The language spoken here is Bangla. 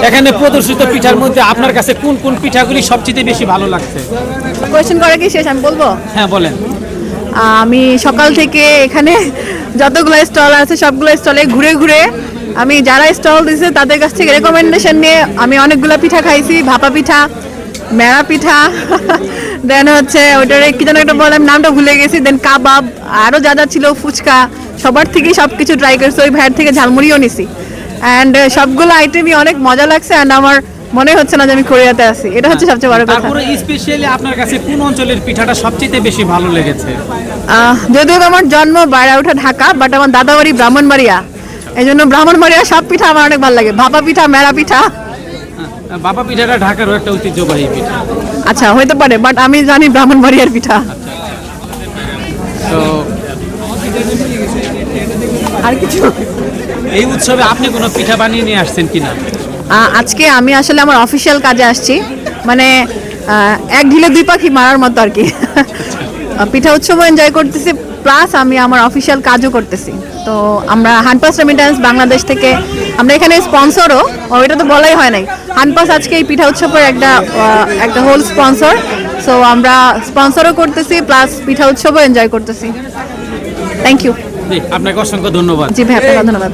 এখানে প্রদর্শিত পিঠার মধ্যে আপনার কাছে কোন কোন পিঠাগুলি সবচেয়ে বেশি ভালো লাগছে? কোয়েশ্চেন করা কি শেষ? আমি বলবো। হ্যাঁ বলেন। আমি সকাল থেকে এখানে যতগুলো স্টল আছে সবগুলো স্টলে ঘুরে ঘুরে আমি যারা স্টল দিয়েছে তাদের কাছ থেকে রেকমেন্ডেশন নিয়ে আমি অনেকগুলো পিঠা খাইছি। ভাপা পিঠা, মেরা পিঠা, দেন হচ্ছে ওইটার কি যেন একটা বললাম, নামটা ভুলে গেছি, দেন কাবাব, আরও যা যা ছিল, ফুচকা, সবার থেকেই সব কিছু ট্রাই করছি। ওই ভাইয়ের থেকে ঝালমুড়িও নিছি। অ্যান্ড সবগুলো আইটেমই অনেক মজা লাগছে। অ্যান্ড আমার মনে হচ্ছে না যে আমি কোরিয়াতে আছি। এটা হচ্ছে সবচেয়ে বড় কথা। তারপরে স্পেশালি আপনার কাছে কোন অঞ্চলের পিঠাটা সবচেয়ে বেশি ভালো লেগেছে? যদিও আমার জন্ম বাড়া ওঠা ঢাকা, বাট আমার দাদাবাড়ি ব্রাহ্মণবাড়িয়া, এই জন্য ব্রাহ্মণবাড়িয়া সব পিঠা আমার অনেক ভালো লাগে। ভাপা পিঠা, মেরা পিঠা। বাবা পিঠাটা ঢাকারও একটা ঐতিহ্যবাহী পিঠা। আচ্ছা, হইতে পারে, বাট আমি জানি ব্রাহ্মণবাড়িয়ার পিঠা। তো আর কিছু এই উৎসবে আপনি কোনো পিঠা বানিয়ে নিয়ে আসছেন কিনা? আজকে আমি আসলে আমার অফিসিয়াল কাজে আসছি, মানে এক ঢিলে দুই পাখি মারার মতো আর কি। পিঠা উৎসব এনজয় করতেছি, প্লাস আমি আমার অফিসিয়াল কাজও করতেছি। তো আমরা হানপাস রেমিটেন্স বাংলাদেশ থেকে আমরা এখানে স্পন্সরও, ওইটা তো বলাই হয় নাই। হানপাস আজকে এই পিঠা উৎসবের একটা হোল স্পন্সর। সো আমরা স্পন্সরও করতেছি, প্লাস পিঠা উৎসবও এনজয় করতেছি। Thank you. আপনাকে অসংখ্য ধন্যবাদ। জি ভাই, আপনাকে ধন্যবাদ।